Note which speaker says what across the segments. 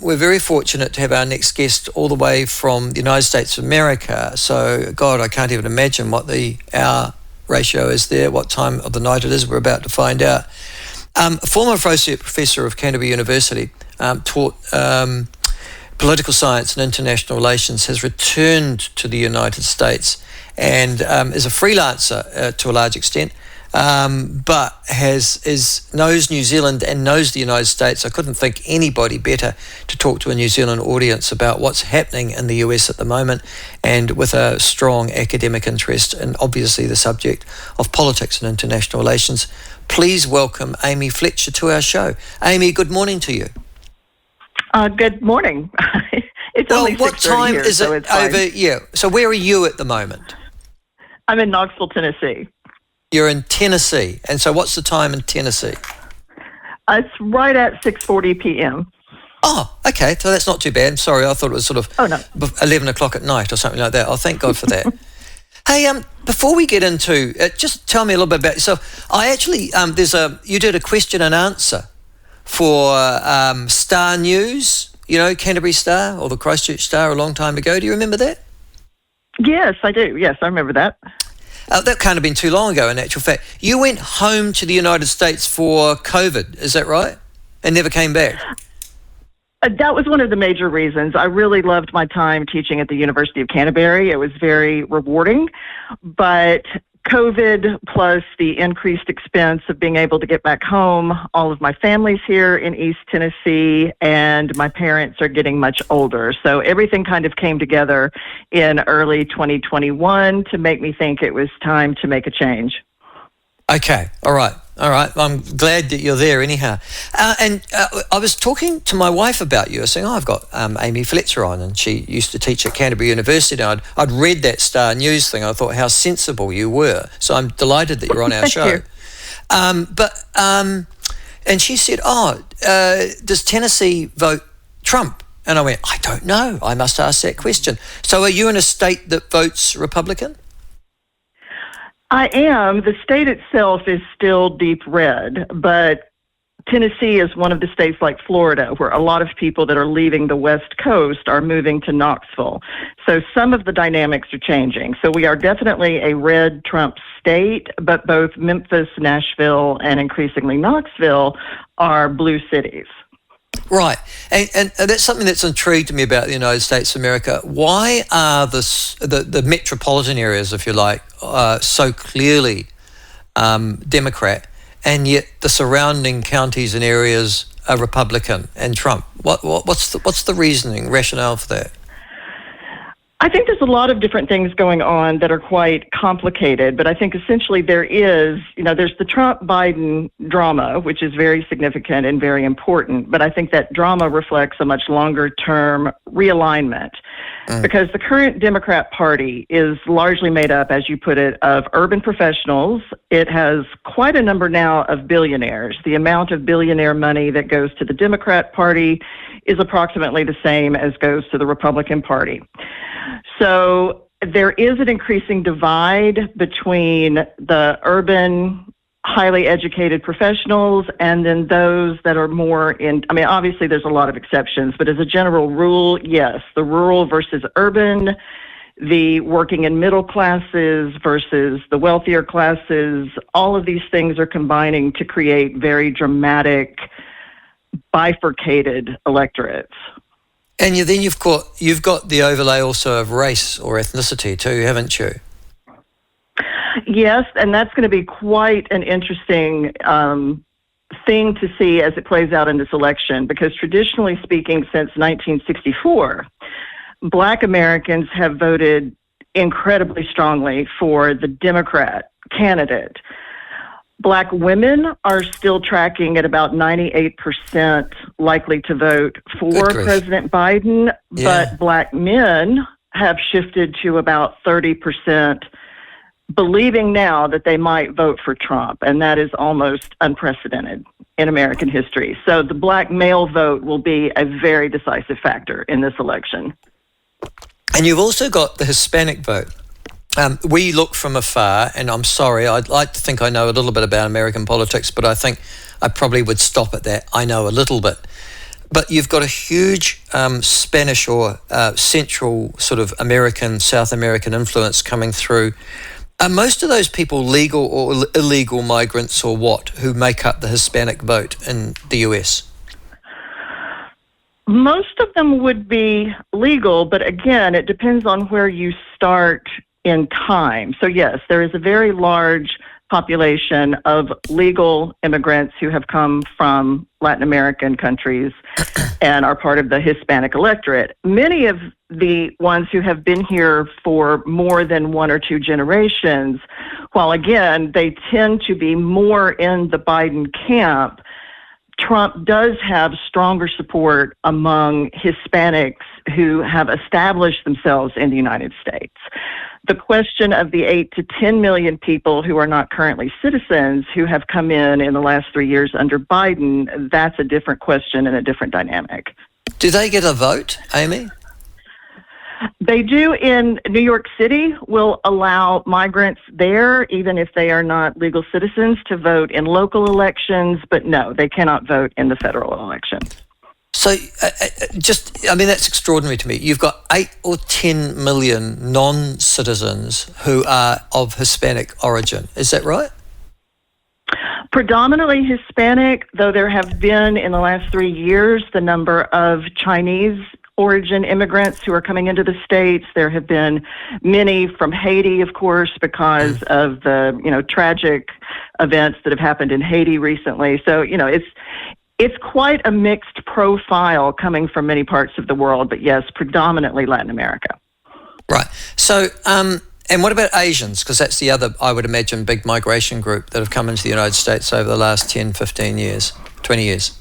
Speaker 1: we're very fortunate to have our next guest all the way from the United States of America. So, God, I can't even imagine what the hour ratio is there, what time of the night it is. We're about to find out. Former associate professor of Canterbury University, taught political science and international relations, has returned to the United States and is a freelancer to a large extent, but knows New Zealand and knows the United States. I couldn't think anybody better to talk to a New Zealand audience about what's happening in the US at the moment, and with a strong academic interest in obviously the subject of politics and international relations. Please welcome Amy Fletcher to our show. Amy, good morning to you.
Speaker 2: Good morning. It's only 6:30
Speaker 1: what time
Speaker 2: here,
Speaker 1: is
Speaker 2: so
Speaker 1: it
Speaker 2: it's fine.
Speaker 1: over? Yeah. So where are you at the moment?
Speaker 2: I'm in Knoxville, Tennessee.
Speaker 1: You're in Tennessee. And so what's the time in Tennessee?
Speaker 2: It's right at 6:40 p.m.
Speaker 1: Oh, okay. So that's not too bad. I'm sorry. I thought it was sort of 11 o'clock at night or something like that. Oh, thank God for that. Hey, before we get into it, just tell me a little bit about yourself. I actually, you did a question and answer for Star News, Canterbury Star or the Christchurch Star a long time ago. Do you remember that?
Speaker 2: Yes, I do. Yes, I remember that.
Speaker 1: That can't have been too long ago, in actual fact. You went home to the United States for COVID, is that right? And never came back?
Speaker 2: That was one of the major reasons. I really loved my time teaching at the University of Canterbury. It was very rewarding, but COVID plus the increased expense of being able to get back home, all of my family's here in East Tennessee, and my parents are getting much older. So everything kind of came together in early 2021 to make me think it was time to make a change.
Speaker 1: Okay, all right. I'm glad that you're there anyhow. And I was talking to my wife about you. I was saying, I've got Amy Fletcher on, and she used to teach at Canterbury University. And I'd read that Star News thing. I thought how sensible you were. So I'm delighted that you're on our show. And she said, does Tennessee vote Trump? And I went, I don't know. I must ask that question. So are you in a state that votes Republican?
Speaker 2: I am. The state itself is still deep red, but Tennessee is one of the states like Florida where a lot of people that are leaving the West Coast are moving to Knoxville. So some of the dynamics are changing. So we are definitely a red Trump state, but both Memphis, Nashville, and increasingly Knoxville are blue cities.
Speaker 1: Right. And that's something that's intrigued me about the United States of America. Why are the metropolitan areas, if you like, so clearly Democrat, and yet the surrounding counties and areas are Republican and Trump? What's the reasoning, rationale for that?
Speaker 2: I think there's a lot of different things going on that are quite complicated, but I think essentially there's the Trump-Biden drama, which is very significant and very important, but I think that drama reflects a much longer-term realignment because the current Democrat Party is largely made up, as you put it, of urban professionals. It has quite a number now of billionaires. The amount of billionaire money that goes to the Democrat Party is approximately the same as goes to the Republican Party. So there is an increasing divide between the urban, highly educated professionals and then those that are more obviously there's a lot of exceptions, but as a general rule, yes, the rural versus urban, the working and middle classes versus the wealthier classes, all of these things are combining to create very dramatic, bifurcated electorates.
Speaker 1: And then you've got the overlay also of race or ethnicity too, haven't you?
Speaker 2: Yes, and that's going to be quite an interesting thing to see as it plays out in this election, because traditionally speaking, since 1964, Black Americans have voted incredibly strongly for the Democrat candidate. Black women are still tracking at about 98% likely to vote for President Biden, but Black men have shifted to about 30%, believing now that they might vote for Trump, and that is almost unprecedented in American history. So the Black male vote will be a very decisive factor in this election.
Speaker 1: And you've also got the Hispanic vote. We look from afar, and I'm sorry, I'd like to think I know a little bit about American politics, but I think I probably would stop at that. I know a little bit. But you've got a huge Spanish or Central sort of American, South American influence coming through. Are most of those people legal or illegal migrants or what, who make up the Hispanic vote in the US?
Speaker 2: Most of them would be legal, but again, it depends on where you start in time. So yes, there is a very large population of legal immigrants who have come from Latin American countries and are part of the Hispanic electorate. Many of the ones who have been here for more than one or two generations, while again, they tend to be more in the Biden camp, Trump does have stronger support among Hispanics who have established themselves in the United States. The question of the 8 to 10 million people who are not currently citizens who have come in the last 3 years under Biden, that's a different question and a different dynamic.
Speaker 1: Do they get a vote, Amy?
Speaker 2: They do in New York City, will allow migrants there, even if they are not legal citizens, to vote in local elections, but no, they cannot vote in the federal election.
Speaker 1: So, that's extraordinary to me. You've got 8 or 10 million non-citizens who are of Hispanic origin. Is that right?
Speaker 2: Predominantly Hispanic, though there have been, in the last 3 years, the number of Chinese origin immigrants who are coming into the States. There have been many from Haiti, of course, because of the, tragic events that have happened in Haiti recently. So, it's quite a mixed profile coming from many parts of the world, but yes, predominantly Latin America.
Speaker 1: Right. So, and what about Asians? Because that's the other, I would imagine, big migration group that have come into the United States over the last 10, 15 years, 20 years.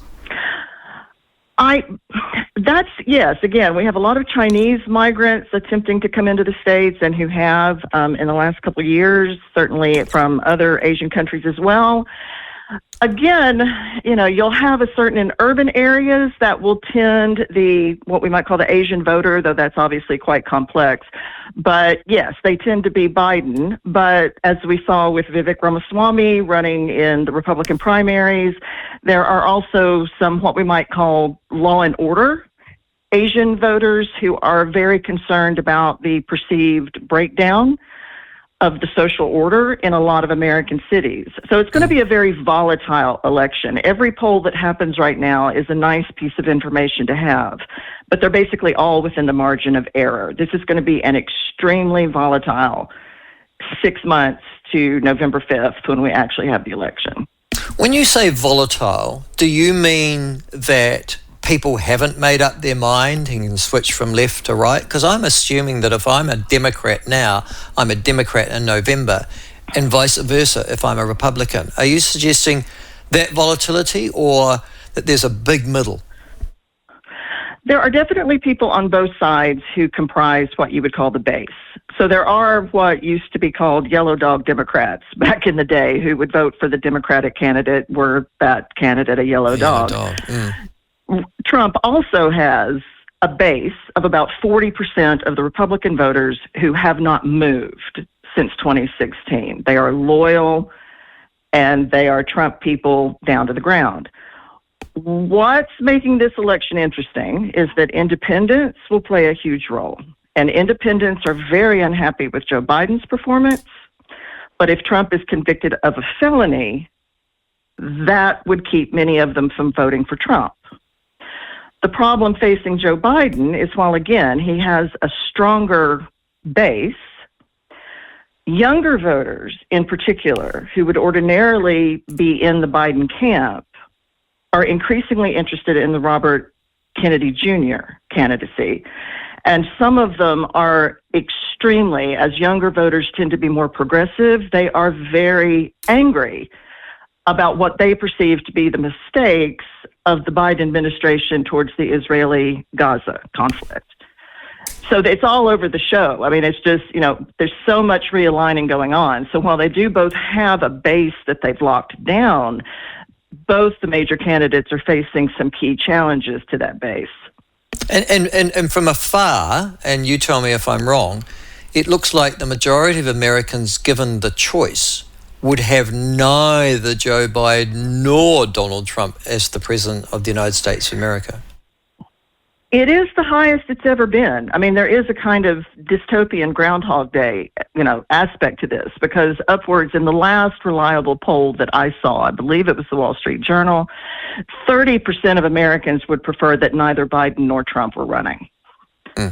Speaker 2: Yes, again, we have a lot of Chinese migrants attempting to come into the States and who have in the last couple of years, certainly from other Asian countries as well. Again, you'll have a certain in urban areas that will tend what we might call the Asian voter, though that's obviously quite complex. But yes, they tend to be Biden. But as we saw with Vivek Ramaswamy running in the Republican primaries, there are also some what we might call law and order Asian voters who are very concerned about the perceived breakdown of the social order in a lot of American cities. So it's going to be a very volatile election. Every poll that happens right now is a nice piece of information to have, but they're basically all within the margin of error. This is going to be an extremely volatile 6 months to November 5th when we actually have the election.
Speaker 1: When you say volatile, do you mean that people haven't made up their mind and can switch from left to right? Because I'm assuming that if I'm a Democrat now, I'm a Democrat in November, and vice versa if I'm a Republican. Are you suggesting that volatility, or that there's a big middle?
Speaker 2: There are definitely people on both sides who comprise what you would call the base. So there are what used to be called yellow dog Democrats back in the day who would vote for the Democratic candidate were that candidate a yellow dog. Trump also has a base of about 40% of the Republican voters who have not moved since 2016. They are loyal and they are Trump people down to the ground. What's making this election interesting is that independents will play a huge role. And independents are very unhappy with Joe Biden's performance. But if Trump is convicted of a felony, that would keep many of them from voting for Trump. The problem facing Joe Biden is, while again, he has a stronger base, younger voters in particular, who would ordinarily be in the Biden camp, are increasingly interested in the Robert Kennedy Jr. candidacy. And some of them are extremely, as younger voters tend to be more progressive, they are very angry about what they perceive to be the mistakes of the Biden administration towards the Israeli-Gaza conflict. So it's all over the show. I mean, it's just, there's so much realigning going on. So while they do both have a base that they've locked down, both the major candidates are facing some key challenges to that base.
Speaker 1: And from afar, and you tell me if I'm wrong, it looks like the majority of Americans, given the choice, would have neither Joe Biden nor Donald Trump as the President of the United States of America.
Speaker 2: It is the highest it's ever been. I mean, there is a kind of dystopian Groundhog Day, aspect to this, because upwards in the last reliable poll that I saw, I believe it was the Wall Street Journal, 30% of Americans would prefer that neither Biden nor Trump were running.
Speaker 1: Mm.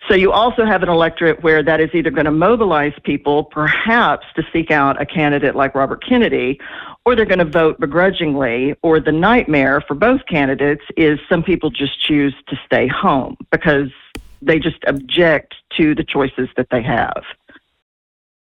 Speaker 2: So you also have an electorate where that is either going to mobilize people, perhaps to seek out a candidate like Robert Kennedy, or they're going to vote begrudgingly, or the nightmare for both candidates is some people just choose to stay home because they just object to the choices that they have.